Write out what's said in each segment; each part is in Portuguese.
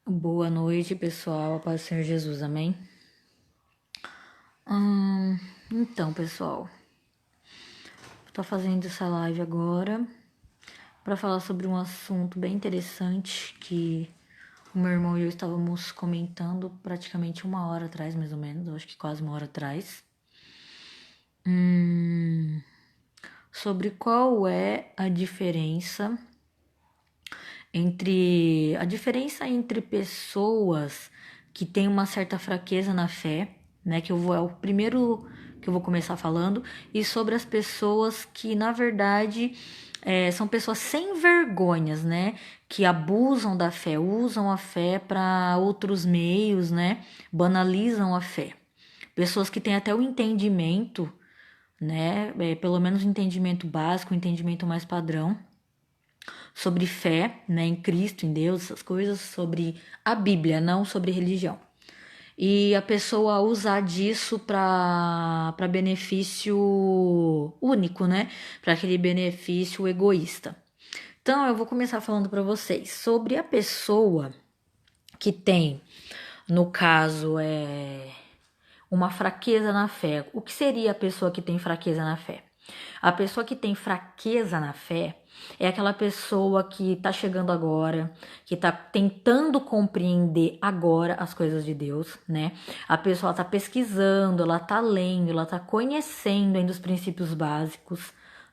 Boa noite, pessoal. A paz do Senhor Jesus, amém? Então, pessoal, tô fazendo essa live agora para falar sobre um assunto bem interessante que o meu irmão e eu estávamos comentando praticamente uma hora atrás, mais ou menos, eu acho que quase uma hora atrás, sobre qual é a diferença entre pessoas que têm uma certa fraqueza na fé, né, é o primeiro que eu vou começar falando, e sobre as pessoas que, na verdade, são pessoas sem vergonhas, né, que abusam da fé, usam a fé para outros meios, né, banalizam a fé. Pessoas que têm até o entendimento, né, pelo menos o entendimento básico, o entendimento mais padrão, sobre fé, né, em Cristo, em Deus, essas coisas, sobre a Bíblia, não sobre religião. E a pessoa usar disso para benefício único, né? Para aquele benefício egoísta. Então, eu vou começar falando para vocês sobre a pessoa que tem, no caso, uma fraqueza na fé. O que seria a pessoa que tem fraqueza na fé? A pessoa que tem fraqueza na fé é aquela pessoa que tá chegando agora, que tá tentando compreender agora as coisas de Deus, né? A pessoa tá pesquisando, ela tá lendo, ela tá conhecendo ainda os princípios básicos,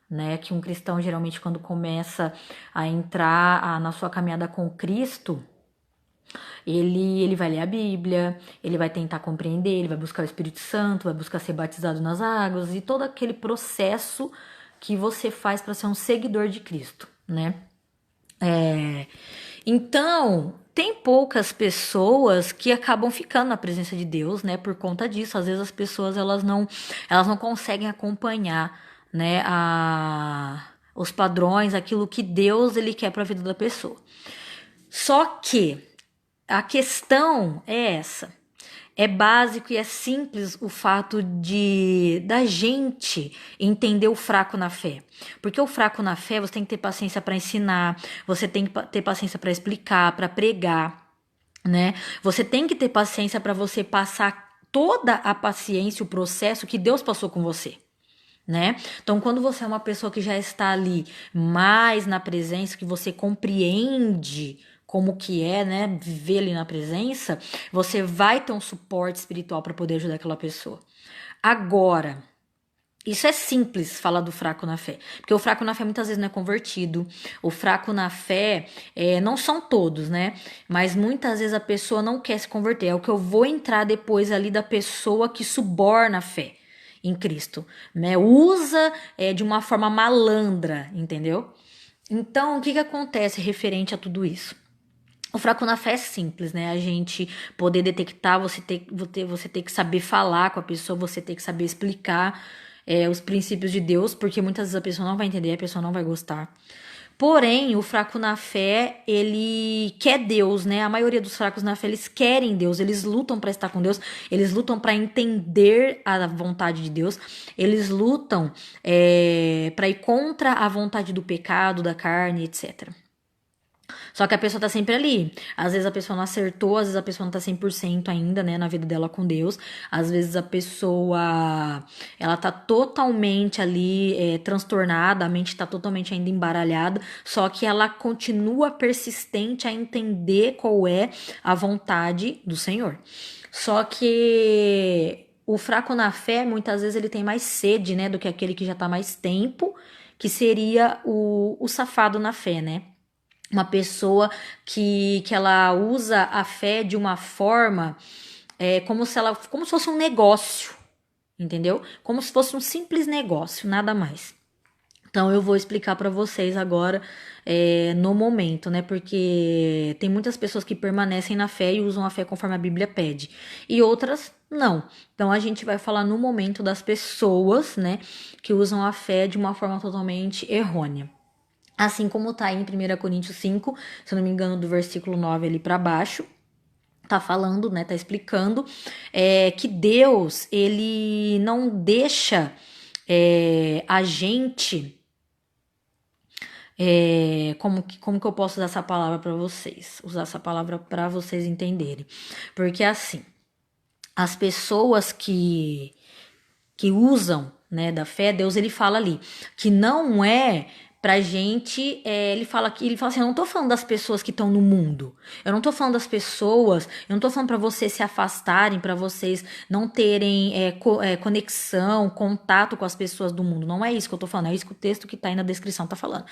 né? Que um cristão geralmente quando começa a entrar na sua caminhada com Cristo, ele vai ler a Bíblia, ele vai tentar compreender, ele vai buscar o Espírito Santo, vai buscar ser batizado nas águas e todo aquele processo que você faz para ser um seguidor de Cristo, né? Então, tem poucas pessoas que acabam ficando na presença de Deus, né? Por conta disso, às vezes as pessoas elas não conseguem acompanhar, né? Os padrões, aquilo que Deus ele quer para a vida da pessoa. Só que a questão é essa. É básico e é simples o fato de da gente entender o fraco na fé. Porque o fraco na fé, você tem que ter paciência para ensinar, você tem que ter paciência para explicar, para pregar, né? Você tem que ter paciência para você passar toda a paciência, o processo que Deus passou com você. Né? Então, quando você é uma pessoa que já está ali mais na presença, que você compreende como que é, né, viver ali na presença, você vai ter um suporte espiritual para poder ajudar aquela pessoa. Agora, isso é simples falar do fraco na fé, porque o fraco na fé muitas vezes não é convertido. O fraco na fé, não são todos, né? Mas muitas vezes a pessoa não quer se converter. É o que eu vou entrar depois ali da pessoa que suborna a fé em Cristo, né? Usa de uma forma malandra, entendeu? Então, o que que acontece referente a tudo isso? O fraco na fé é simples, né? A gente poder detectar, você ter que saber falar com a pessoa, você ter que saber explicar os princípios de Deus, porque muitas vezes a pessoa não vai entender, a pessoa não vai gostar. Porém, o fraco na fé, ele quer Deus, né? A maioria dos fracos na fé, eles querem Deus, eles lutam para estar com Deus, eles lutam para entender a vontade de Deus, eles lutam para ir contra a vontade do pecado, da carne, etc. Só que a pessoa tá sempre ali. Às vezes a pessoa não acertou, às vezes a pessoa não tá 100% ainda, né, na vida dela com Deus. Às vezes a pessoa, ela tá totalmente ali transtornada, a mente tá totalmente ainda embaralhada, só que ela continua persistente a entender qual é a vontade do Senhor. Só que o fraco na fé, muitas vezes ele tem mais sede, né, do que aquele que já tá mais tempo, que seria o safado na fé, né? Uma pessoa que ela usa a fé de uma forma como se fosse um negócio, entendeu? Como se fosse um simples negócio, nada mais. Então eu vou explicar para vocês agora no momento, né? Porque tem muitas pessoas que permanecem na fé e usam a fé conforme a Bíblia pede, e outras não. Então a gente vai falar no momento das pessoas, né, que usam a fé de uma forma totalmente errônea. Assim como tá aí em 1 Coríntios 5, se eu não me engano, do versículo 9 ali para baixo, tá falando, né, tá explicando que Deus, ele não deixa a gente como que eu posso usar essa palavra para vocês? Usar essa palavra para vocês entenderem. Porque assim, as pessoas que usam, né, da fé, Deus ele fala ali que não é pra gente, ele fala assim, eu não tô falando das pessoas que estão no mundo, eu não tô falando das pessoas, eu não tô falando pra vocês se afastarem, pra vocês não terem conexão, contato com as pessoas do mundo, não é isso que eu tô falando, é isso que o texto que tá aí na descrição tá falando.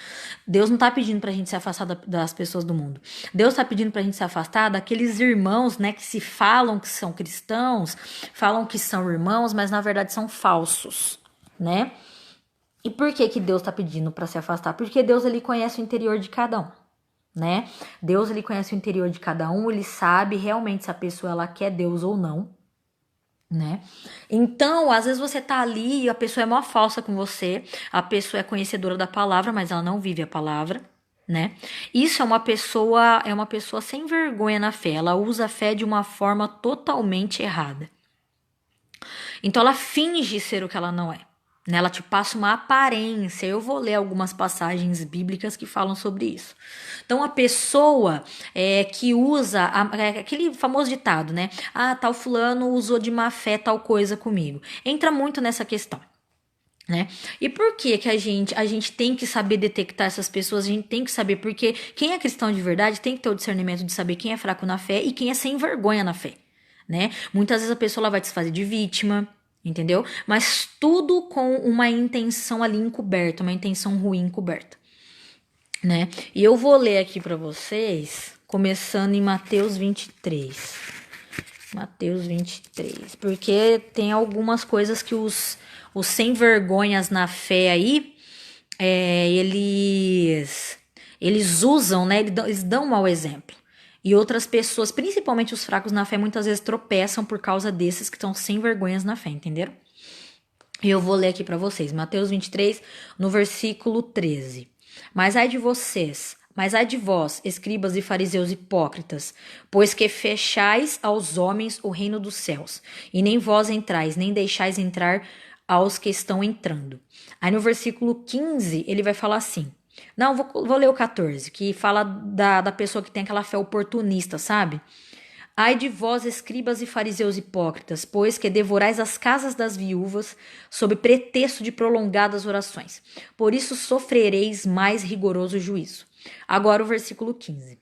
Deus não tá pedindo pra gente se afastar das pessoas do mundo, Deus tá pedindo pra gente se afastar daqueles irmãos, né, que se falam que são cristãos, falam que são irmãos, mas na verdade são falsos, né? E por que que Deus está pedindo para se afastar? Porque Deus ele conhece o interior de cada um, né? Deus ele conhece o interior de cada um, ele sabe realmente se a pessoa ela quer Deus ou não, né? Então, às vezes você tá ali e a pessoa é mó falsa com você, a pessoa é conhecedora da palavra, mas ela não vive a palavra, né? Isso é uma pessoa sem vergonha na fé. Ela usa a fé de uma forma totalmente errada. Então ela finge ser o que ela não é. Né? Ela te passa uma aparência. Eu vou ler algumas passagens bíblicas que falam sobre isso. Então a pessoa que usa aquele famoso ditado, né? Ah, tal fulano usou de má fé tal coisa comigo. Entra muito nessa questão. Né? E por que que a gente tem que saber detectar essas pessoas, a gente tem que saber, porque quem é cristão de verdade tem que ter o discernimento de saber quem é fraco na fé e quem é sem vergonha na fé, né? Muitas vezes a pessoa ela vai te fazer de vítima, entendeu? Mas tudo com uma intenção ali encoberta, uma intenção ruim encoberta, né? E eu vou ler aqui para vocês, começando em Mateus 23. Mateus 23, porque tem algumas coisas que os sem vergonhas na fé aí, eles usam, né? Eles dão um mau exemplo. E outras pessoas, principalmente os fracos na fé, muitas vezes tropeçam por causa desses que estão sem vergonhas na fé, entenderam? E eu vou ler aqui para vocês, Mateus 23, no versículo 13. Mas ai de vós, escribas e fariseus hipócritas, pois que fechais aos homens o reino dos céus, e nem vós entrais, nem deixais entrar aos que estão entrando. Aí no versículo 15, ele vai falar assim. Não, vou ler o 14, que fala da pessoa que tem aquela fé oportunista, sabe? Ai de vós, escribas e fariseus hipócritas, pois que devorais as casas das viúvas sob pretexto de prolongadas orações. Por isso sofrereis mais rigoroso juízo. Agora o versículo 15.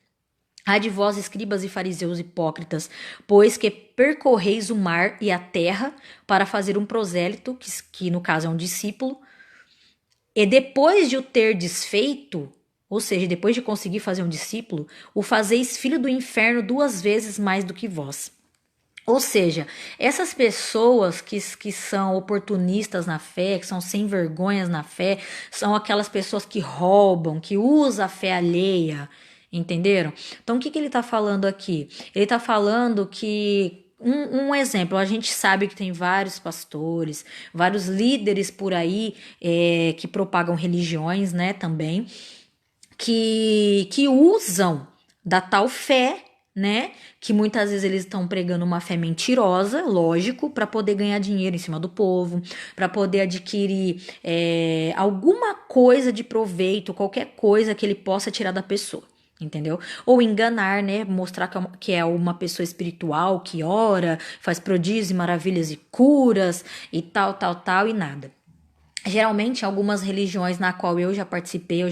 Ai de vós, escribas e fariseus hipócritas, pois que percorreis o mar e a terra para fazer um prosélito, que no caso é um discípulo, e depois de o ter desfeito, ou seja, depois de conseguir fazer um discípulo, o fazeis filho do inferno 2 vezes mais do que vós. Ou seja, essas pessoas que são oportunistas na fé, que são sem vergonhas na fé, são aquelas pessoas que roubam, que usam a fé alheia, entenderam? Então, o que ele está falando aqui? Ele está falando que um exemplo, a gente sabe que tem vários pastores, vários líderes por aí que propagam religiões, né, também, que usam da tal fé, né? Que muitas vezes eles estão pregando uma fé mentirosa, lógico, para poder ganhar dinheiro em cima do povo, para poder adquirir alguma coisa de proveito, qualquer coisa que ele possa tirar da pessoa. Entendeu? Ou enganar, né? Mostrar que é uma pessoa espiritual, que ora, faz prodígios, maravilhas e curas e tal, e nada. Geralmente, algumas religiões na qual eu já participei,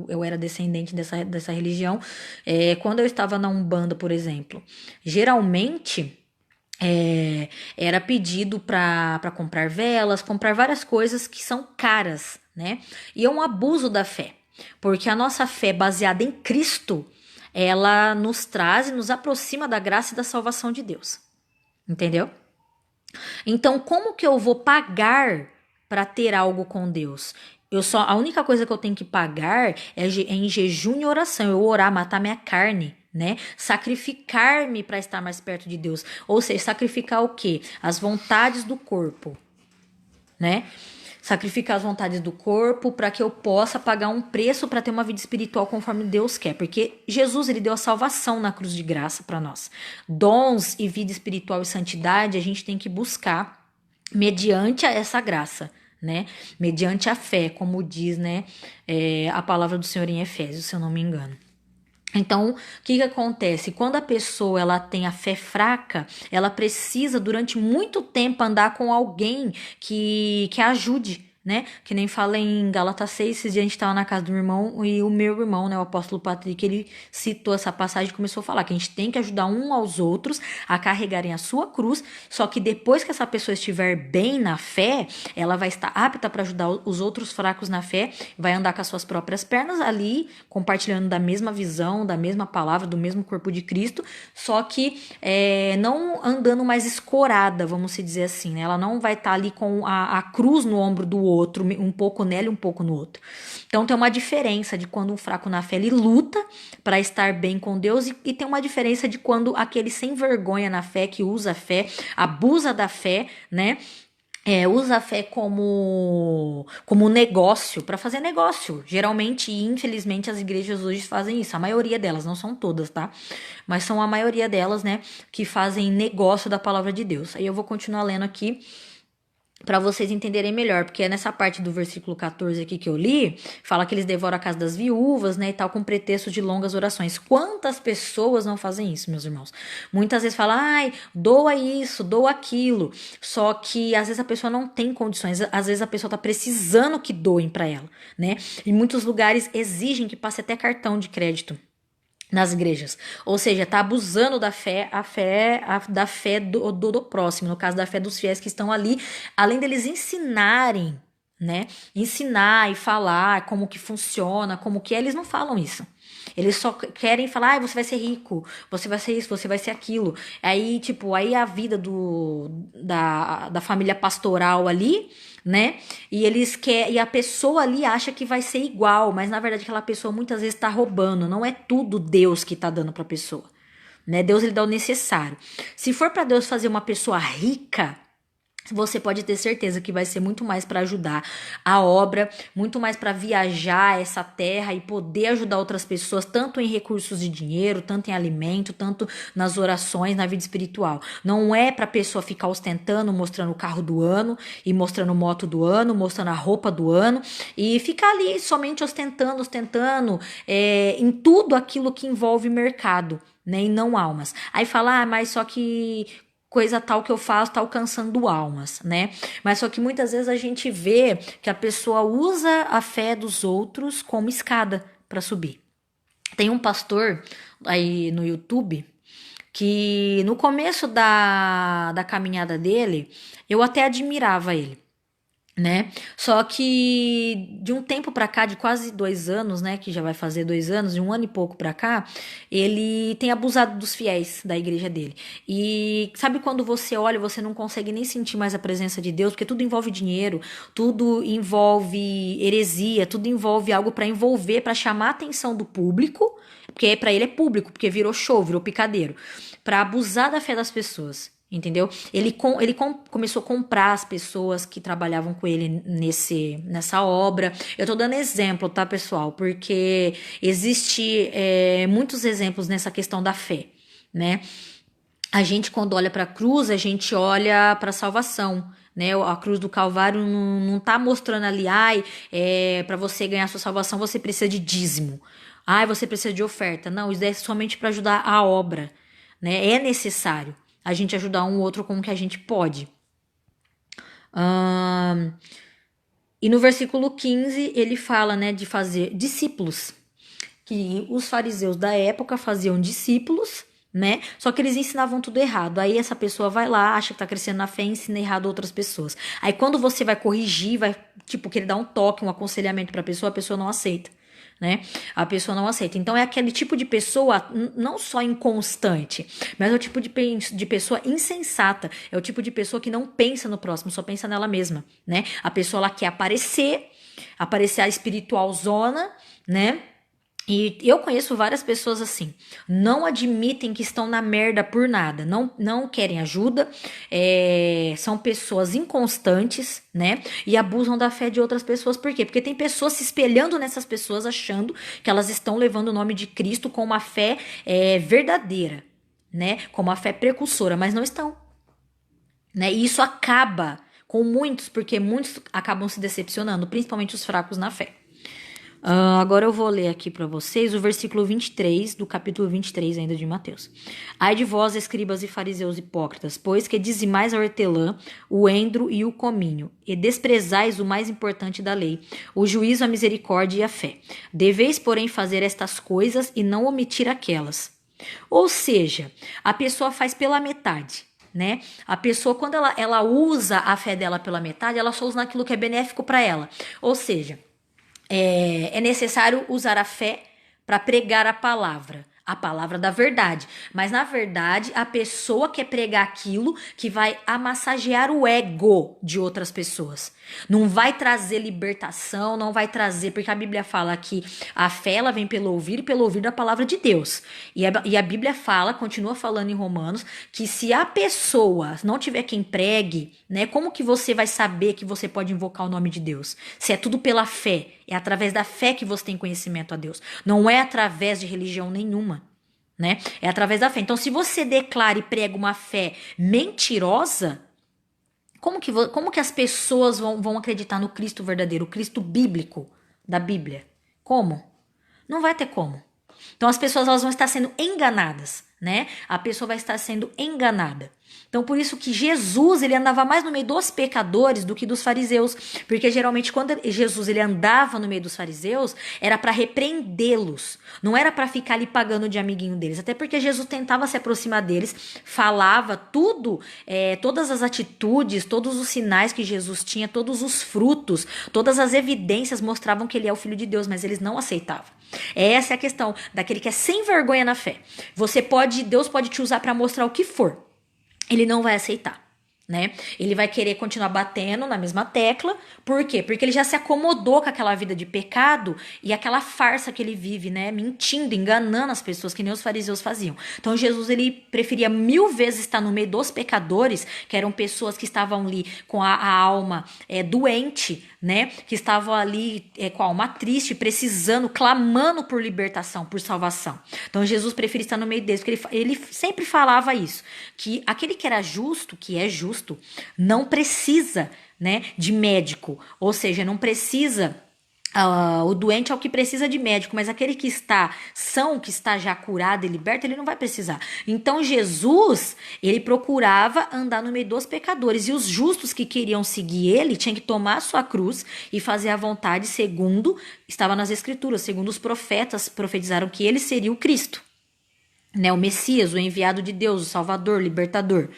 eu era descendente dessa religião, quando eu estava na Umbanda, por exemplo, geralmente era pedido para comprar velas, comprar várias coisas que são caras, né? E é um abuso da fé, porque a nossa fé baseada em Cristo, ela nos traz e nos aproxima da graça e da salvação de Deus, entendeu? Então, como que eu vou pagar para ter algo com Deus? A única coisa que eu tenho que pagar é em jejum e oração. Eu orar, matar minha carne, né? Sacrificar-me para estar mais perto de Deus. Ou seja, sacrificar o quê? As vontades do corpo, né? Sacrificar as vontades do corpo para que eu possa pagar um preço para ter uma vida espiritual conforme Deus quer. Porque Jesus, ele deu a salvação na cruz de graça para nós. Dons e vida espiritual e santidade a gente tem que buscar mediante essa graça, né? Mediante a fé, como diz, né, a palavra do Senhor em Efésios, se eu não me engano. Então, o que acontece? Quando a pessoa ela tem a fé fraca, ela precisa durante muito tempo andar com alguém que a ajude, né? Que nem fala em Gálatas 6, esses dias a gente estava na casa do meu irmão e o meu irmão, né, o apóstolo Patrick, ele citou essa passagem e começou a falar que a gente tem que ajudar um aos outros a carregarem a sua cruz, só que depois que essa pessoa estiver bem na fé, ela vai estar apta para ajudar os outros fracos na fé, vai andar com as suas próprias pernas ali, compartilhando da mesma visão, da mesma palavra, do mesmo corpo de Cristo, só que não andando mais escorada, vamos se dizer assim, né? Ela não vai estar ali com a cruz no ombro do outro, um pouco nela e um pouco no outro. Então tem uma diferença de quando um fraco na fé ele luta para estar bem com Deus e tem uma diferença de quando aquele sem vergonha na fé, que usa a fé, abusa da fé, né? Usa a fé como negócio, para fazer negócio. Geralmente, e infelizmente, as igrejas hoje fazem isso. A maioria delas, não são todas, tá? Mas são a maioria delas, né, que fazem negócio da palavra de Deus. Aí eu vou continuar lendo aqui para vocês entenderem melhor, porque é nessa parte do versículo 14 aqui que eu li, fala que eles devoram a casa das viúvas, né, e tal, com pretexto de longas orações. Quantas pessoas não fazem isso, meus irmãos? Muitas vezes falam, ai, doa isso, doa aquilo, só que às vezes a pessoa não tem condições, às vezes a pessoa tá precisando que doem para ela, né? Em muitos lugares exigem que passe até cartão de crédito nas igrejas, ou seja, tá abusando da fé, da fé do próximo, no caso da fé dos fiéis que estão ali, além deles ensinarem, né, ensinar e falar como que funciona, como que é, eles não falam isso. Eles só querem falar, você vai ser rico, você vai ser isso, você vai ser aquilo. Aí, tipo, aí a vida da família pastoral ali, né? E eles querem, e a pessoa ali acha que vai ser igual, mas na verdade aquela pessoa muitas vezes tá roubando, não é tudo Deus que tá dando pra pessoa, né? Deus ele dá o necessário. Se for para Deus fazer uma pessoa rica, você pode ter certeza que vai ser muito mais para ajudar a obra, muito mais para viajar essa terra e poder ajudar outras pessoas, tanto em recursos de dinheiro, tanto em alimento, tanto nas orações, na vida espiritual. Não é para a pessoa ficar ostentando, mostrando o carro do ano e mostrando moto do ano, mostrando a roupa do ano e ficar ali somente ostentando, em tudo aquilo que envolve mercado, né, e não almas. Aí fala, mas só que coisa tal que eu faço tá alcançando almas, né? Mas só que muitas vezes a gente vê que a pessoa usa a fé dos outros como escada para subir. Tem um pastor aí no YouTube que no começo da caminhada dele, eu até admirava ele, né? Só que de um tempo pra cá, de quase 2 anos, né? Que já vai fazer 2 anos, de um ano e pouco pra cá, ele tem abusado dos fiéis da igreja dele. E sabe quando você olha, você não consegue nem sentir mais a presença de Deus, porque tudo envolve dinheiro, tudo envolve heresia, tudo envolve algo pra envolver, pra chamar a atenção do público, porque pra ele é público, porque virou show, virou picadeiro, pra abusar da fé das pessoas. Entendeu? Ele começou a comprar as pessoas que trabalhavam com ele nessa obra. Eu tô dando exemplo, tá, pessoal? Porque existe muitos exemplos nessa questão da fé, né? A gente, quando olha para a cruz, a gente olha para a salvação, né? A cruz do Calvário não tá mostrando ali, para você ganhar sua salvação, você precisa de dízimo. Você precisa de oferta. Não, isso é somente para ajudar a obra, né? É necessário a gente ajudar um outro com o que a gente pode. E no versículo 15, ele fala, né, de fazer discípulos. Que os fariseus da época faziam discípulos, né? Só que eles ensinavam tudo errado. Aí essa pessoa vai lá, acha que tá crescendo na fé e ensina errado a outras pessoas. Aí quando você vai corrigir, vai, tipo, querer dar um toque, um aconselhamento pra pessoa, a pessoa não aceita, né? A pessoa não aceita. Então é aquele tipo de pessoa não só inconstante, mas é o tipo de pessoa insensata. É o tipo de pessoa que não pensa no próximo, só pensa nela mesma, né? A pessoa ela quer aparecer a espiritual zona, né? E eu conheço várias pessoas assim, não admitem que estão na merda por nada, não querem ajuda, são pessoas inconstantes, né? E abusam da fé de outras pessoas. Por quê? Porque tem pessoas se espelhando nessas pessoas, achando que elas estão levando o nome de Cristo com uma fé verdadeira, né? Com uma fé precursora, mas não estão, né? E isso acaba com muitos, porque muitos acabam se decepcionando, principalmente os fracos na fé. Agora eu vou ler aqui para vocês o versículo 23 do capítulo 23 ainda de Mateus. Ai de vós, escribas e fariseus hipócritas, pois que dizimais a hortelã, o endro e o cominho, e desprezais o mais importante da lei, o juízo, a misericórdia e a fé. Deveis, porém, fazer estas coisas e não omitir aquelas. Ou seja, a pessoa faz pela metade. Né? A pessoa, quando ela usa a fé dela pela metade, ela só usa naquilo que é benéfico para ela. Ou seja, é necessário usar a fé para pregar a palavra da verdade. Mas, na verdade, a pessoa quer pregar aquilo que vai amassagear o ego de outras pessoas. Não vai trazer libertação, não vai trazer... Porque a Bíblia fala que a fé ela vem pelo ouvir e pelo ouvir da palavra de Deus. E a Bíblia fala, continua falando em Romanos, que se a pessoa não tiver quem pregue, né, como que você vai saber que você pode invocar o nome de Deus? Se é tudo pela fé. É através da fé que você tem conhecimento a Deus. Não é através de religião nenhuma, né? É através da fé. Então, se você declara e prega uma fé mentirosa, como que as pessoas vão acreditar no Cristo verdadeiro, o Cristo bíblico da Bíblia? Como? Não vai ter como. Então, as pessoas elas vão estar sendo enganadas, né? A pessoa vai estar sendo enganada. Então, por isso que Jesus, ele andava mais no meio dos pecadores do que dos fariseus. Porque, geralmente, quando Jesus ele andava no meio dos fariseus, era para repreendê-los. Não era para ficar ali pagando de amiguinho deles. Até porque Jesus tentava se aproximar deles, falava tudo, todas as atitudes, todos os sinais que Jesus tinha, todos os frutos, todas as evidências mostravam que ele é o Filho de Deus, mas eles não aceitavam. Essa é a questão daquele que é sem vergonha na fé. Deus pode te usar para mostrar o que for. Ele não vai aceitar, né? Ele vai querer continuar batendo na mesma tecla. Por quê? Porque ele já se acomodou com aquela vida de pecado e aquela farsa que ele vive, né? Mentindo, enganando as pessoas, que nem os fariseus faziam. Então, Jesus, ele preferia 1000 vezes estar no meio dos pecadores, que eram pessoas que estavam ali com a alma doente, né? Que estavam ali com a alma triste, precisando, clamando por libertação, por salvação. Então, Jesus preferia estar no meio deles, porque ele sempre falava isso, que aquele que era justo, que é justo, não precisa, né, de médico, ou seja, não precisa... o doente é o que precisa de médico, mas aquele que está são, que está já curado e liberto, ele não vai precisar. Então Jesus, ele procurava andar no meio dos pecadores, e os justos que queriam seguir ele tinham que tomar a sua cruz e fazer a vontade segundo estava nas escrituras, segundo os profetas profetizaram que ele seria o Cristo, né, o Messias, o enviado de Deus, o Salvador, o Libertador.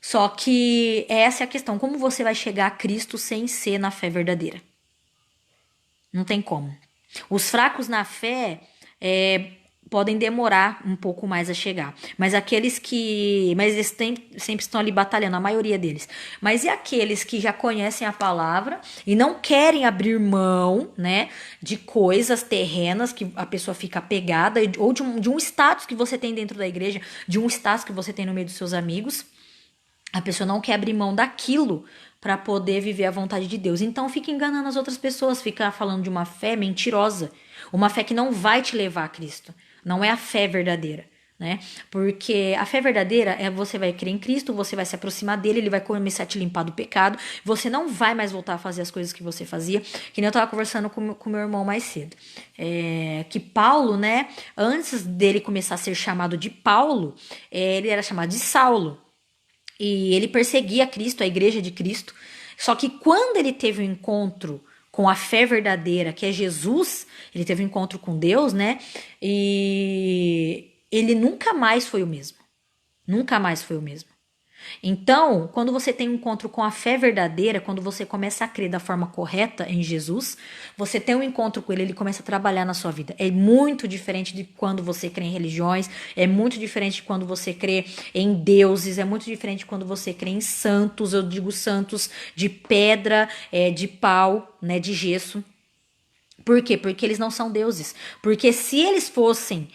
Só que essa é a questão, como você vai chegar a Cristo sem ser na fé verdadeira? Não tem como. Os fracos na fé podem demorar um pouco mais a chegar. Mas eles sempre estão ali batalhando, a maioria deles. Mas e aqueles que já conhecem a palavra e não querem abrir mão, né, de coisas terrenas que a pessoa fica apegada, ou de um status que você tem dentro da igreja, de um status que você tem no meio dos seus amigos? A pessoa não quer abrir mão daquilo para poder viver a vontade de Deus. Então fica enganando as outras pessoas, fica falando de uma fé mentirosa, uma fé que não vai te levar a Cristo. Não é a fé verdadeira, né? Porque a fé verdadeira você vai crer em Cristo, você vai se aproximar dele, ele vai começar a te limpar do pecado, você não vai mais voltar a fazer as coisas que você fazia. Que nem eu tava conversando com meu irmão mais cedo. Que Paulo, né, antes dele começar a ser chamado de Paulo, ele era chamado de Saulo. E ele perseguia Cristo, a igreja de Cristo. Só que quando ele teve um encontro com a fé verdadeira, que é Jesus, ele teve um encontro com Deus, né? E ele nunca mais foi o mesmo. Nunca mais foi o mesmo. Então, quando você tem um encontro com a fé verdadeira, quando você começa a crer da forma correta em Jesus, você tem um encontro com ele começa a trabalhar na sua vida. É muito diferente de quando você crê em religiões, é muito diferente de quando você crê em deuses, é muito diferente de quando você crê em santos, eu digo santos de pedra, de pau, né, de gesso. Por quê? Porque eles não são deuses. Porque se eles fossem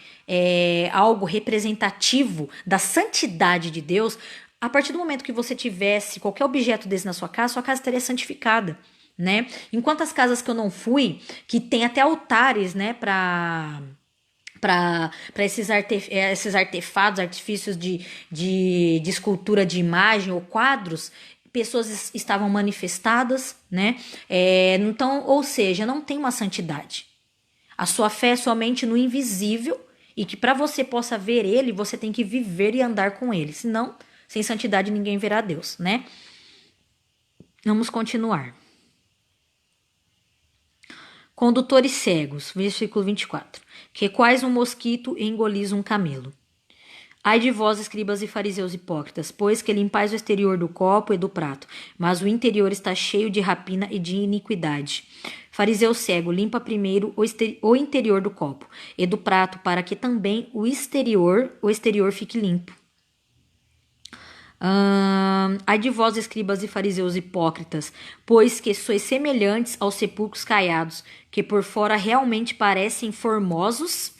algo representativo da santidade de Deus, a partir do momento que você tivesse qualquer objeto desse na sua casa estaria santificada, né? Em quantas casas que eu não fui, que tem até altares, né, para esses artefatos, artifícios de escultura de imagem ou quadros, pessoas estavam manifestadas, né? Então, ou seja, não tem uma santidade. A sua fé é somente no invisível e que para você possa ver ele, você tem que viver e andar com ele. Senão, sem santidade ninguém verá Deus, né? Vamos continuar. Condutores cegos, versículo 24. Que quais um mosquito engolis um camelo. Ai de vós, escribas e fariseus hipócritas, pois que limpais o exterior do copo e do prato, mas o interior está cheio de rapina e de iniquidade. Fariseu cego, limpa primeiro o interior do copo e do prato, para que também o exterior fique limpo. Ai de vós, escribas e fariseus hipócritas, pois que sois semelhantes aos sepulcros caiados, que por fora realmente parecem formosos.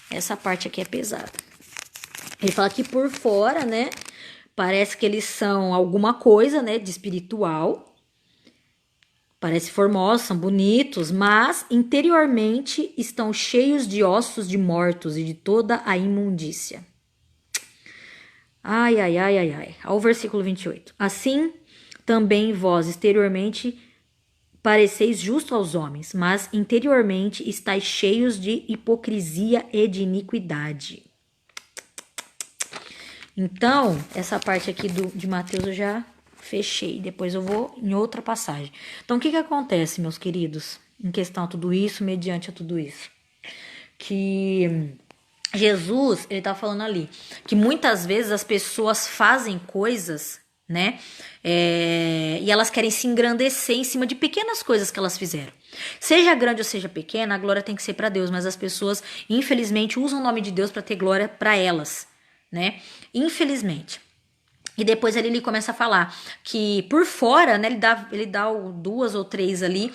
Essa parte aqui é pesada. Ele fala que por fora, né, parece que eles são alguma coisa, né, de espiritual. Parece formosos, são bonitos, mas interiormente estão cheios de ossos de mortos e de toda a imundícia. Ai, ai, ai, ai, ai. Ao versículo 28. Assim, também vós exteriormente pareceis justo aos homens, mas interiormente estáis cheios de hipocrisia e de iniquidade. Então, essa parte aqui de Mateus eu já fechei. Depois eu vou em outra passagem. Então, o que acontece, meus queridos, em questão a tudo isso, mediante a tudo isso? Que Jesus, ele tá falando ali, que muitas vezes as pessoas fazem coisas, né? E elas querem se engrandecer em cima de pequenas coisas que elas fizeram. Seja grande ou seja pequena, a glória tem que ser para Deus, mas as pessoas, infelizmente, usam o nome de Deus para ter glória para elas, né? Infelizmente. E depois ele começa a falar que por fora, né, ele dá duas ou três ali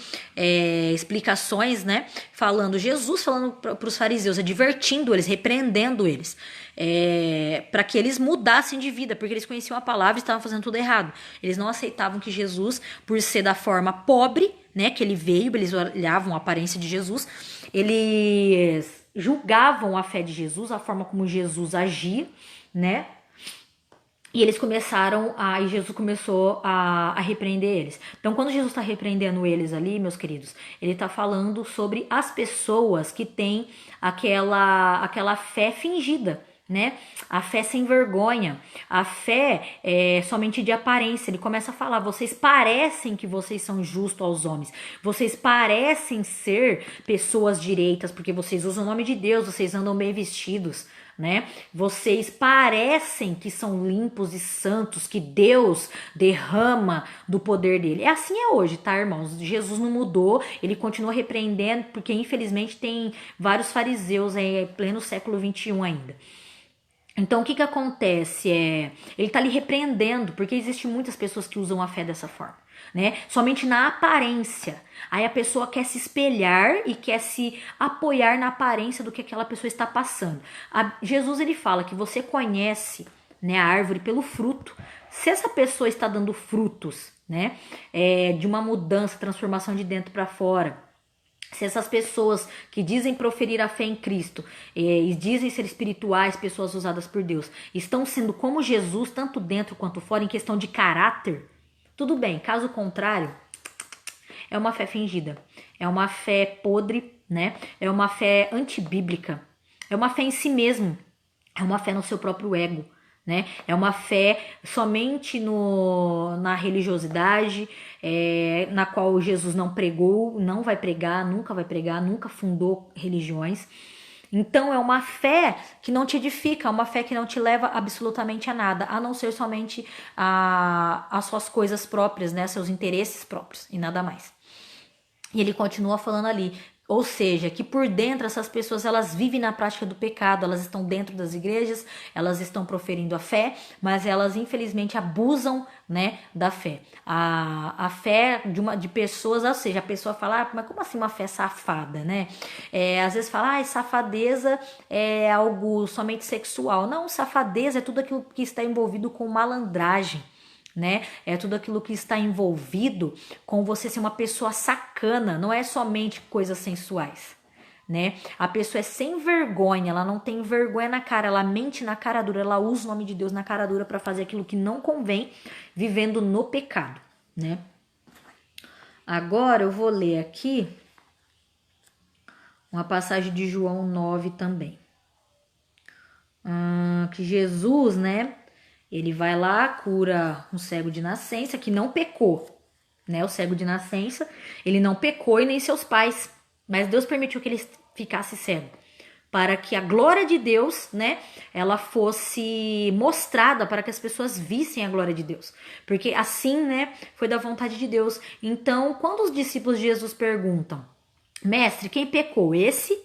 explicações, né, falando Jesus, falando para os fariseus, advertindo eles, repreendendo eles, para que eles mudassem de vida, porque eles conheciam a palavra e estavam fazendo tudo errado. Eles não aceitavam que Jesus, por ser da forma pobre, né, que ele veio, eles olhavam a aparência de Jesus, eles julgavam a fé de Jesus, a forma como Jesus agia, né? E eles começaram e Jesus começou a repreender eles. Então, quando Jesus está repreendendo eles ali, meus queridos, ele está falando sobre as pessoas que têm aquela fé fingida, né? A fé sem vergonha, a fé somente de aparência. Ele começa a falar, vocês parecem que vocês são justos aos homens, vocês parecem ser pessoas direitas, porque vocês usam o nome de Deus, vocês andam bem vestidos, né? Vocês parecem que são limpos e santos, que Deus derrama do poder dele. Assim é hoje, tá, irmãos? Jesus não mudou, ele continua repreendendo, porque infelizmente tem vários fariseus em pleno século 21 ainda. Então, o que acontece? Ele tá ali repreendendo, porque existem muitas pessoas que usam a fé dessa forma, né? Somente na aparência. Aí a pessoa quer se espelhar e quer se apoiar na aparência do que aquela pessoa está passando. Jesus, ele fala que você conhece, né, a árvore pelo fruto. Se essa pessoa está dando frutos, né, de uma mudança, transformação de dentro para fora, se essas pessoas que dizem proferir a fé em Cristo e dizem ser espirituais, pessoas usadas por Deus, estão sendo como Jesus, tanto dentro quanto fora, em questão de caráter, tudo bem. Caso contrário, é uma fé fingida, é uma fé podre, né? É uma fé antibíblica, é uma fé em si mesmo, é uma fé no seu próprio ego, né? É uma fé somente na religiosidade, na qual Jesus não pregou, não vai pregar, nunca fundou religiões. Então é uma fé que não te edifica, é uma fé que não te leva absolutamente a nada, a não ser somente as suas coisas próprias, né? Seus interesses próprios e nada mais. E ele continua falando ali, ou seja, que por dentro essas pessoas, elas vivem na prática do pecado, elas estão dentro das igrejas, elas estão proferindo a fé, mas elas infelizmente abusam, né, da fé. A fé de pessoas, ou seja, a pessoa fala, mas como assim uma fé safada, né? Às vezes fala, safadeza é algo somente sexual. Não, safadeza é tudo aquilo que está envolvido com malandragem, né? É tudo aquilo que está envolvido com você ser uma pessoa sacana, não é somente coisas sensuais, né? A pessoa é sem vergonha, ela não tem vergonha na cara, ela mente na cara dura, ela usa o nome de Deus na cara dura para fazer aquilo que não convém, vivendo no pecado, né? Agora eu vou ler aqui uma passagem de João 9 também. Que Jesus, né? Ele vai lá, cura um cego de nascença que não pecou, né? O cego de nascença, ele não pecou e nem seus pais, mas Deus permitiu que ele ficasse cego, para que a glória de Deus, né, ela fosse mostrada, para que as pessoas vissem a glória de Deus, porque assim, né, foi da vontade de Deus. Então, quando os discípulos de Jesus perguntam, mestre, quem pecou, esse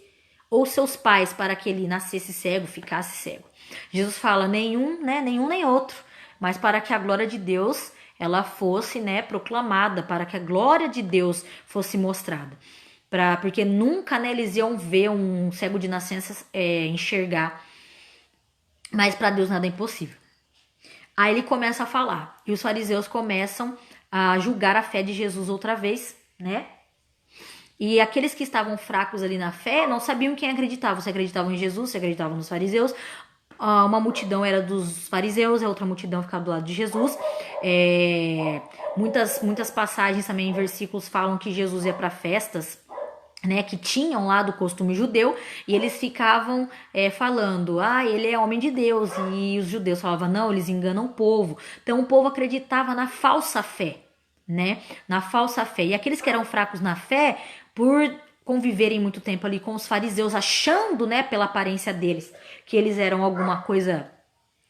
ou seus pais, para que ele nascesse cego, ficasse cego? Jesus fala, nenhum, né, nenhum nem outro, mas para que a glória de Deus ela fosse, né, proclamada, para que a glória de Deus fosse mostrada. Porque nunca, né, eles iam ver um cego de nascença enxergar. Mas para Deus nada é impossível. Aí ele começa a falar. E os fariseus começam a julgar a fé de Jesus outra vez, né? E aqueles que estavam fracos ali na fé não sabiam quem acreditava. Se acreditavam em Jesus, se acreditavam nos fariseus. Uma multidão era dos fariseus, a outra multidão ficava do lado de Jesus. Muitas passagens também em versículos falam que Jesus ia para festas, né, que tinham lá do costume judeu, e eles ficavam falando, ele é homem de Deus, e os judeus falavam, não, eles enganam o povo. Então o povo acreditava na falsa fé, né, na falsa fé. E aqueles que eram fracos na fé, por conviverem muito tempo ali com os fariseus, achando, né, pela aparência deles, que eles eram alguma coisa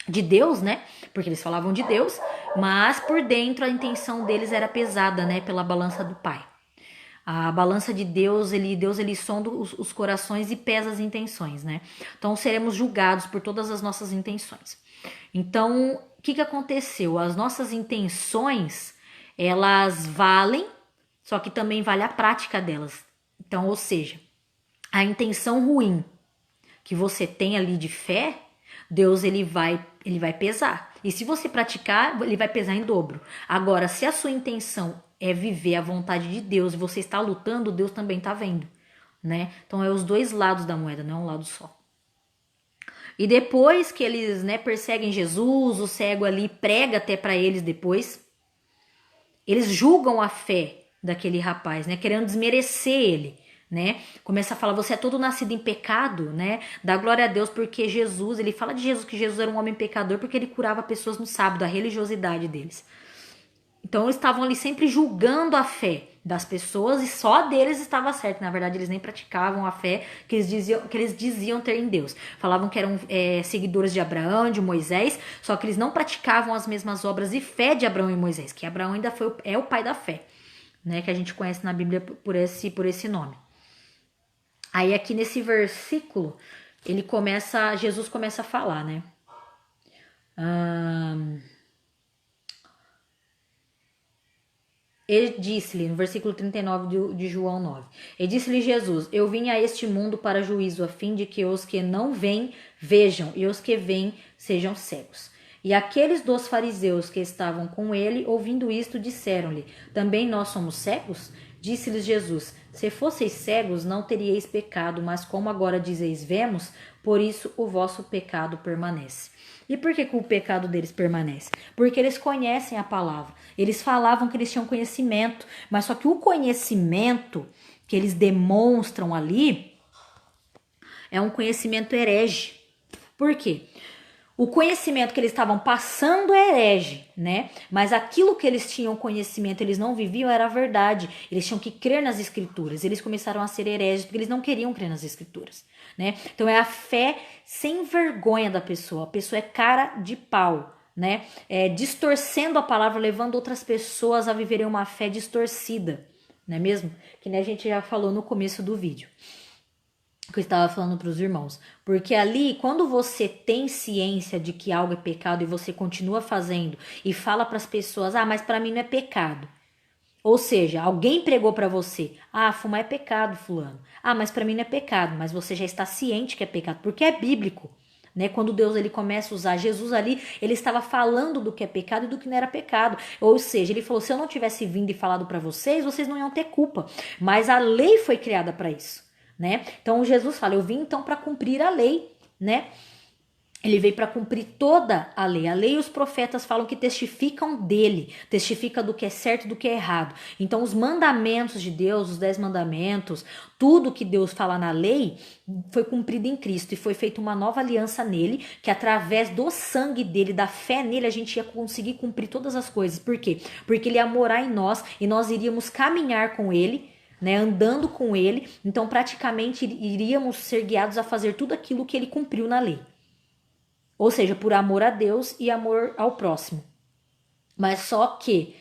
de Deus, né, porque eles falavam de Deus, mas por dentro a intenção deles era pesada, né, pela balança do Pai. A balança de Deus ele sonda os corações e pesa as intenções, né? Então seremos julgados por todas as nossas intenções. Então, o que aconteceu? As nossas intenções, elas valem, só que também vale a prática delas. Então, ou seja, a intenção ruim que você tem ali de fé, Deus ele vai pesar. E se você praticar, ele vai pesar em dobro. Agora, se a sua intenção é viver a vontade de Deus e você está lutando, Deus também está vendo, né? Então é os dois lados da moeda, não é um lado só. E depois que eles, né, perseguem Jesus, o cego ali prega até para eles depois, eles julgam a fé daquele rapaz, né, querendo desmerecer ele, né? Começa a falar, você é todo nascido em pecado, né? Dá glória a Deus porque Jesus, ele fala de Jesus que Jesus era um homem pecador porque ele curava pessoas no sábado, a religiosidade deles. Então eles estavam ali sempre julgando a fé das pessoas e só deles estava certo. Na verdade, eles nem praticavam a fé que eles diziam ter em Deus. Falavam que eram seguidores de Abraão, de Moisés, só que eles não praticavam as mesmas obras e fé de Abraão e Moisés, que Abraão ainda é o pai da fé, né? Que a gente conhece na Bíblia por esse nome. Aí aqui nesse versículo, Jesus começa a falar, né? Ele disse-lhe, no versículo 39 de João 9, e disse-lhe Jesus, eu vim a este mundo para juízo, a fim de que os que não veem, vejam, e os que veem, sejam cegos. E aqueles dos fariseus que estavam com ele, ouvindo isto, disseram-lhe, também nós somos cegos? Disse-lhes Jesus, se fosseis cegos, não teríeis pecado, mas como agora dizeis, vemos, por isso o vosso pecado permanece. E por que o pecado deles permanece? Porque eles conhecem a palavra. Eles falavam que eles tinham conhecimento, mas só que o conhecimento que eles demonstram ali é um conhecimento herege. Por quê? O conhecimento que eles estavam passando é herege, né? Mas aquilo que eles tinham conhecimento, eles não viviam, era a verdade. Eles tinham que crer nas escrituras. Eles começaram a ser hereges porque eles não queriam crer nas escrituras, né? Então é a fé sem vergonha da pessoa. A pessoa é cara de pau, né? Distorcendo a palavra, levando outras pessoas a viverem uma fé distorcida, não é mesmo? Que nem a gente já falou no começo do vídeo. Que eu estava falando para os irmãos, porque ali quando você tem ciência de que algo é pecado e você continua fazendo e fala para as pessoas, mas para mim não é pecado, ou seja, alguém pregou para você, fumar é pecado, fulano, mas para mim não é pecado, mas você já está ciente que é pecado, porque é bíblico, né? Quando Deus ele começa a usar Jesus ali, ele estava falando do que é pecado e do que não era pecado, ou seja, ele falou, se eu não tivesse vindo e falado para vocês, vocês não iam ter culpa, mas a lei foi criada para isso. né? Então Jesus fala, eu vim então para cumprir a lei, né? Ele veio para cumprir toda a lei. A lei e os profetas falam que testificam dele, testifica do que é certo e do que é errado. Então, os mandamentos de Deus, os 10 mandamentos, tudo que Deus fala na lei, foi cumprido em Cristo e foi feita uma nova aliança nele, que através do sangue dele, da fé nele, a gente ia conseguir cumprir todas as coisas. Por quê? Porque ele ia morar em nós e nós iríamos caminhar com ele, né, andando com ele. Então, praticamente, iríamos ser guiados a fazer tudo aquilo que ele cumpriu na lei. Ou seja, por amor a Deus e amor ao próximo. Mas só que,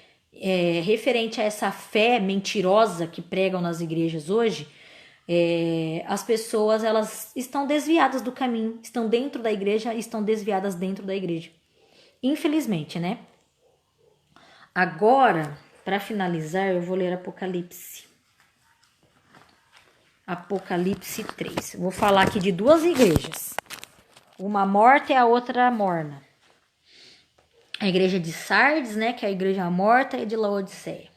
referente a essa fé mentirosa que pregam nas igrejas hoje, as pessoas elas estão desviadas do caminho, estão dentro da igreja e estão desviadas dentro da igreja. Infelizmente, né? Agora, para finalizar, eu vou ler Apocalipse. Apocalipse 3. Eu vou falar aqui de duas igrejas. Uma morta e a outra morna. A igreja de Sardes, né, que é a igreja morta, e de Laodiceia.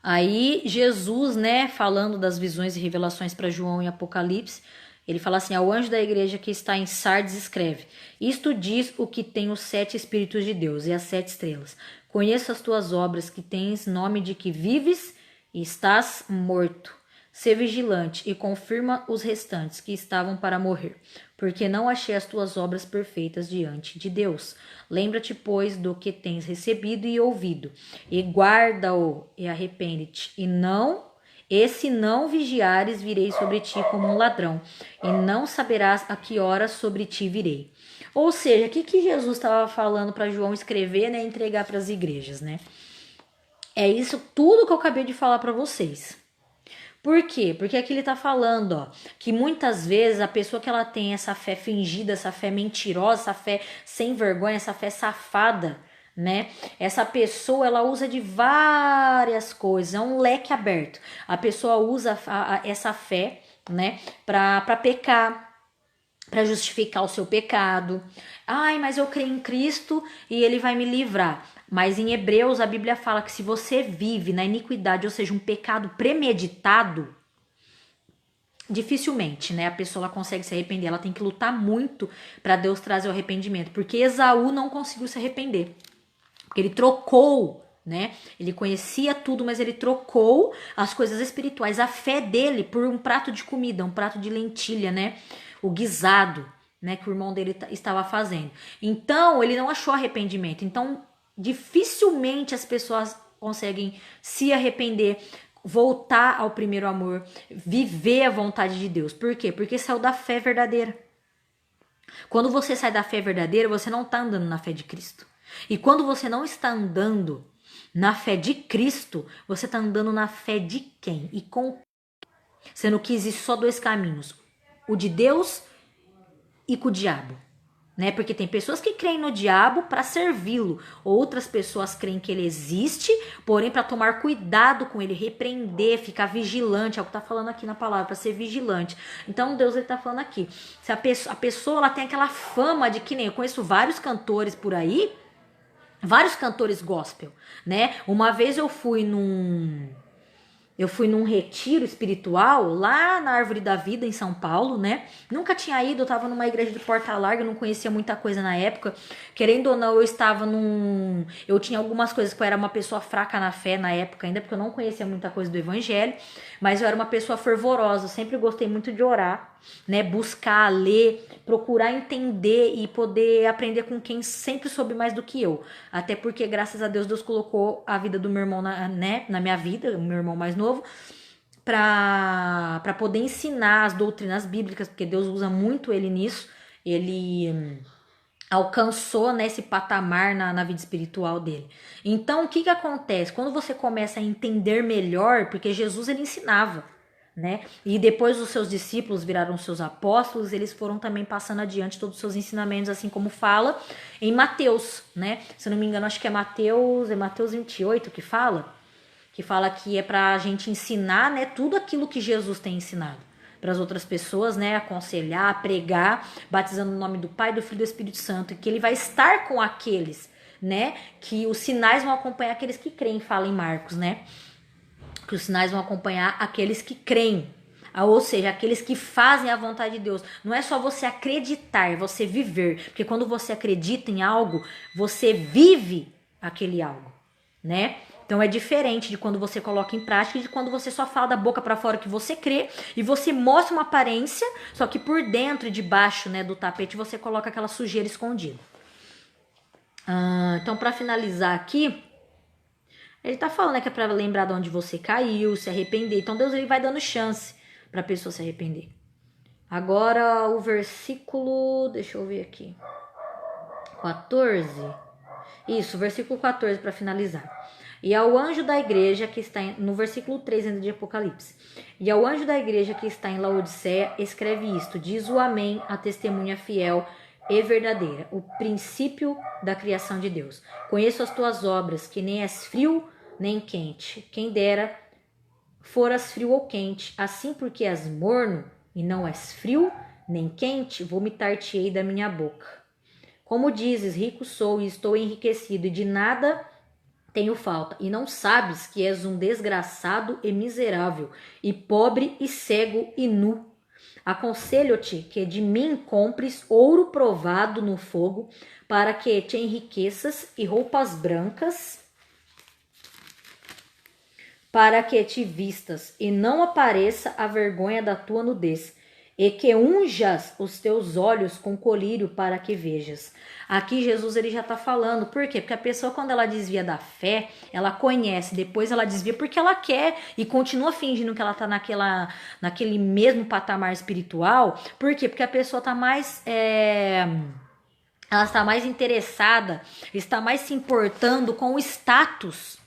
Aí Jesus, né, falando das visões e revelações para João em Apocalipse, ele fala assim, ao anjo da igreja que está em Sardes escreve, isto diz o que tem os 7 Espíritos de Deus e as 7 estrelas. Conheço as tuas obras, que tens nome de que vives e estás morto. Sê vigilante e confirma os restantes que estavam para morrer, porque não achei as tuas obras perfeitas diante de Deus. Lembra-te, pois, do que tens recebido e ouvido, e guarda-o e arrepende-te. E se não vigiares, virei sobre ti como um ladrão, e não saberás a que horas sobre ti virei. Ou seja, o que Jesus estava falando para João escrever, né, e entregar para as igrejas, né? É isso tudo que eu acabei de falar para vocês. Por quê? Porque aqui ele tá falando, ó, que muitas vezes a pessoa que ela tem essa fé fingida, essa fé mentirosa, essa fé sem vergonha, essa fé safada, né? Essa pessoa, ela usa de várias coisas, é um leque aberto. A pessoa usa essa fé, né, pra pecar, para justificar o seu pecado. Ai, mas eu creio em Cristo e ele vai me livrar. Mas em Hebreus a Bíblia fala que se você vive na iniquidade, ou seja, um pecado premeditado, dificilmente, né, a pessoa ela consegue se arrepender. Ela tem que lutar muito para Deus trazer o arrependimento, porque Esaú não conseguiu se arrepender. Porque ele trocou, né? Ele conhecia tudo, mas ele trocou as coisas espirituais, a fé dele, por um prato de comida, um prato de lentilha, né? O guisado, né, que o irmão dele estava fazendo. Então, ele não achou arrependimento. Então, dificilmente as pessoas conseguem se arrepender, voltar ao primeiro amor, viver a vontade de Deus. Por quê? Porque saiu da fé verdadeira. Quando você sai da fé verdadeira, você não está andando na fé de Cristo. E quando você não está andando na fé de Cristo, você está andando na fé de quem? E com. Sendo que existe só 2 caminhos. O de Deus e com o diabo, né? Porque tem pessoas que creem no diabo para servi-lo, outras pessoas creem que ele existe, porém para tomar cuidado com ele, repreender, ficar vigilante, é o que tá falando aqui na palavra, para ser vigilante. Então Deus ele tá falando aqui, se a pessoa ela tem aquela fama de que nem eu conheço vários cantores por aí, vários cantores gospel, né? Uma vez eu fui num retiro espiritual lá na Árvore da Vida, em São Paulo, né? Nunca tinha ido, eu tava numa igreja de Porta Larga, não conhecia muita coisa na época. Querendo ou não, eu tinha algumas coisas que eu era uma pessoa fraca na fé na época ainda, porque eu não conhecia muita coisa do evangelho, mas eu era uma pessoa fervorosa, eu sempre gostei muito de orar, né? Buscar, ler, procurar entender e poder aprender com quem sempre soube mais do que eu. Até porque, graças a Deus, Deus colocou a vida do meu irmão na minha vida, o meu irmão mais novo, para poder ensinar as doutrinas bíblicas, porque Deus usa muito ele nisso. Ele alcançou, né, esse patamar na vida espiritual dele. Então, o que acontece? Quando você começa a entender melhor, porque Jesus ele ensinava, né? E depois os seus discípulos viraram seus apóstolos, eles foram também passando adiante todos os seus ensinamentos, assim como fala em Mateus, né? Se eu não me engano, acho que é Mateus 28 que fala que é pra gente ensinar, né, tudo aquilo que Jesus tem ensinado para as outras pessoas, né, aconselhar, pregar, batizando no nome do Pai, do Filho e do Espírito Santo, e que ele vai estar com aqueles, né, que os sinais vão acompanhar aqueles que creem, fala em Marcos, né? Que os sinais vão acompanhar aqueles que creem. Ou seja, aqueles que fazem a vontade de Deus. Não é só você acreditar, é você viver. Porque quando você acredita em algo, você vive aquele algo, né? Então é diferente de quando você coloca em prática e de quando você só fala da boca para fora que você crê e você mostra uma aparência, só que por dentro e debaixo, né, do tapete você coloca aquela sujeira escondida. Então, para finalizar aqui, ele tá falando, né, que é para lembrar de onde você caiu, se arrepender. Então Deus ele vai dando chance para a pessoa se arrepender. Agora o versículo, deixa eu ver aqui. 14. Isso, versículo 14 para finalizar. E ao anjo da igreja que está no versículo 3 ainda de Apocalipse. E ao anjo da igreja que está em Laodiceia, escreve isto: diz o Amém, a testemunha fiel e verdadeira, o princípio da criação de Deus. Conheço as tuas obras, que nem és frio nem quente. Quem dera foras frio ou quente, assim porque és morno e não és frio nem quente, vomitar-te-ei da minha boca. Como dizes, rico sou e estou enriquecido, e de nada tenho falta, e não sabes que és um desgraçado e miserável, e pobre e cego e nu. Aconselho-te que de mim compres ouro provado no fogo, para que te enriqueças, e roupas brancas, para que te vistas, e não apareça a vergonha da tua nudez, e que unjas os teus olhos com colírio para que vejas. Aqui Jesus ele já está falando, por quê? Porque a pessoa quando ela desvia da fé, ela conhece, depois ela desvia porque ela quer e continua fingindo que ela está naquele mesmo patamar espiritual. Por quê? Porque a pessoa está mais... ela está mais interessada, está mais se importando com o status,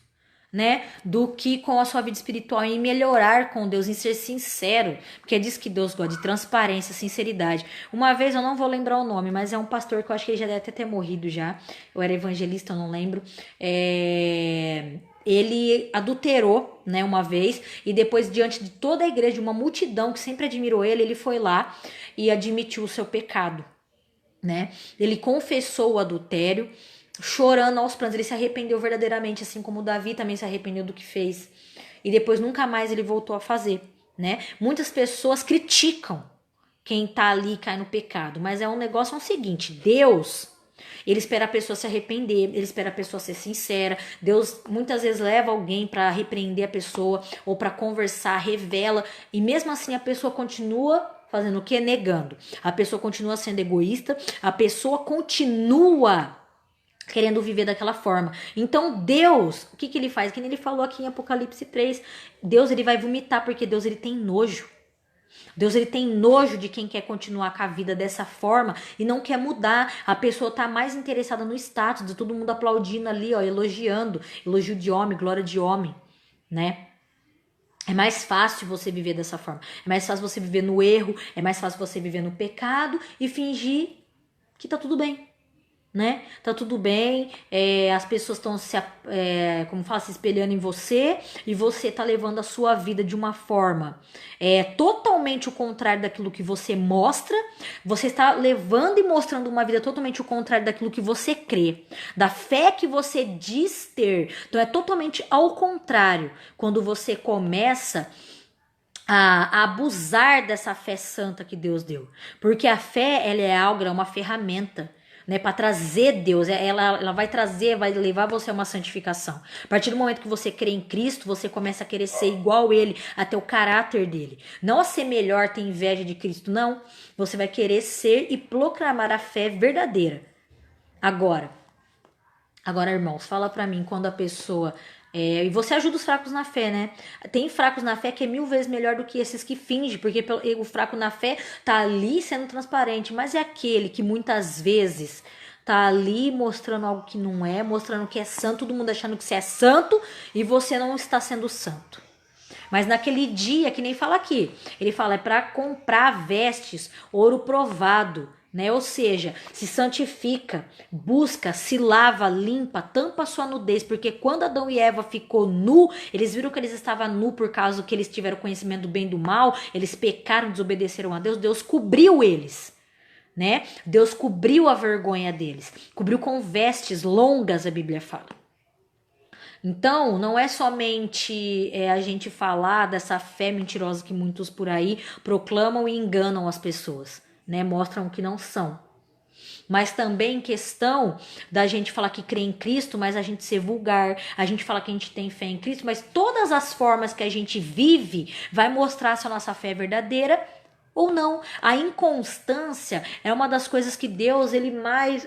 né, do que com a sua vida espiritual, em melhorar com Deus, em ser sincero, porque diz que Deus gosta de transparência, sinceridade. Uma vez, eu não vou lembrar o nome, mas é um pastor que eu acho que ele já deve até ter morrido já, eu era evangelista, eu não lembro, ele adulterou, né, uma vez, e depois, diante de toda a igreja, uma multidão que sempre admirou ele, ele foi lá e admitiu o seu pecado, né, ele confessou o adultério, chorando aos prantos, ele se arrependeu verdadeiramente, assim como Davi também se arrependeu do que fez, e depois nunca mais ele voltou a fazer, né? Muitas pessoas criticam quem tá ali e cai no pecado, mas é um negócio, é o seguinte, Deus, ele espera a pessoa se arrepender, ele espera a pessoa ser sincera. Deus muitas vezes leva alguém para repreender a pessoa ou para conversar, revela, e mesmo assim a pessoa continua fazendo o quê? Negando. A pessoa continua sendo egoísta, a pessoa continua querendo viver daquela forma. Então Deus, o que ele faz? Que ele falou aqui em Apocalipse 3, Deus ele vai vomitar, porque Deus ele tem nojo. Deus ele tem nojo de quem quer continuar com a vida dessa forma e não quer mudar. A pessoa tá mais interessada no status, de todo mundo aplaudindo ali, ó, elogiando, elogio de homem, glória de homem, né? É mais fácil você viver dessa forma. É mais fácil você viver no erro, é mais fácil você viver no pecado e fingir que tá tudo bem, né? Tá tudo bem, as pessoas estão como fala, se espelhando em você, e você tá levando a sua vida de uma forma totalmente o contrário daquilo que você mostra. Você está levando e mostrando uma vida totalmente o contrário daquilo que você crê, da fé que você diz ter. Então é totalmente ao contrário quando você começa a abusar dessa fé santa que Deus deu, porque a fé ela é algo, é uma ferramenta, né, para trazer Deus, ela vai trazer, vai levar você a uma santificação. A partir do momento que você crê em Cristo, você começa a querer ser igual a Ele, a ter o caráter dele, não a ser melhor, ter inveja de Cristo, não, você vai querer ser e proclamar a fé verdadeira. Agora, irmãos, fala pra mim quando a pessoa... e você ajuda os fracos na fé, né? Tem fracos na fé que é 1000 vezes melhor do que esses que fingem, porque o fraco na fé tá ali sendo transparente, mas é aquele que muitas vezes tá ali mostrando algo que não é, mostrando que é santo, todo mundo achando que você é santo e você não está sendo santo. Mas naquele dia, que nem fala aqui, ele fala, é para comprar vestes, ouro provado, né? Ou seja, se santifica, busca, se lava, limpa, tampa sua nudez, porque quando Adão e Eva ficou nu, eles viram que eles estavam nu por causa que eles tiveram conhecimento do bem e do mal, eles pecaram, desobedeceram a Deus, Deus cobriu eles, né? Deus cobriu a vergonha deles, cobriu com vestes longas, a Bíblia fala. Então, não é somente a gente falar dessa fé mentirosa que muitos por aí proclamam e enganam as pessoas, né? Mostram que não são. Mas também questão da gente falar que crê em Cristo, mas a gente ser vulgar, a gente falar que a gente tem fé em Cristo, mas todas as formas que a gente vive vai mostrar se a nossa fé é verdadeira ou não. A inconstância é uma das coisas que Deus ele mais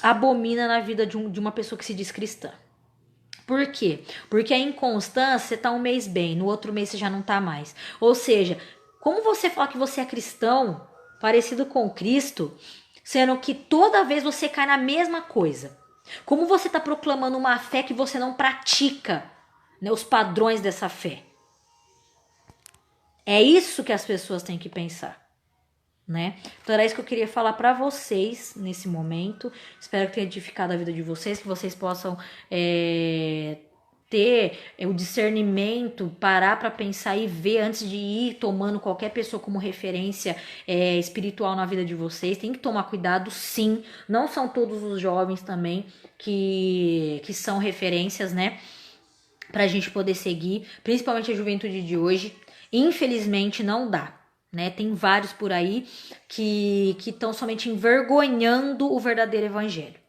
abomina na vida de uma pessoa que se diz cristã. Por quê? Porque a inconstância, você tá um mês bem, no outro mês você já não tá mais. Ou seja, como você fala que você é cristão, parecido com Cristo, sendo que toda vez você cai na mesma coisa? Como você tá proclamando uma fé que você não pratica, né, os padrões dessa fé? É isso que as pessoas têm que pensar, né? Então era isso que eu queria falar para vocês nesse momento. Espero que tenha edificado a vida de vocês, que vocês possam ter o discernimento, parar para pensar e ver antes de ir tomando qualquer pessoa como referência espiritual na vida de vocês. Tem que tomar cuidado, sim. Não são todos os jovens também que são referências, né? Pra gente poder seguir, principalmente a juventude de hoje. Infelizmente não dá, né? Tem vários por aí que estão somente envergonhando o verdadeiro evangelho,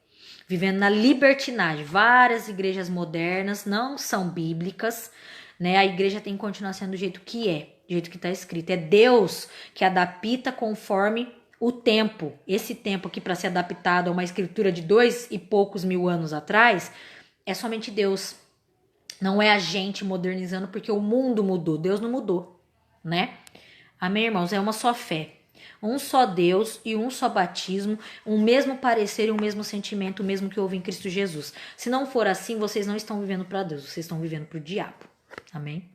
vivendo na libertinagem. Várias igrejas modernas não são bíblicas, né? A igreja tem que continuar sendo do jeito que é, do jeito que está escrito. É Deus que adapta conforme o tempo. Esse tempo aqui para ser adaptado a uma escritura de 2 e poucos mil anos atrás, é somente Deus. Não é a gente modernizando porque o mundo mudou. Deus não mudou, né? Amém, irmãos? É uma só fé. Um só Deus e um só batismo, um mesmo parecer e um mesmo sentimento, o mesmo que houve em Cristo Jesus. Se não for assim, vocês não estão vivendo para Deus, vocês estão vivendo para o diabo. Amém?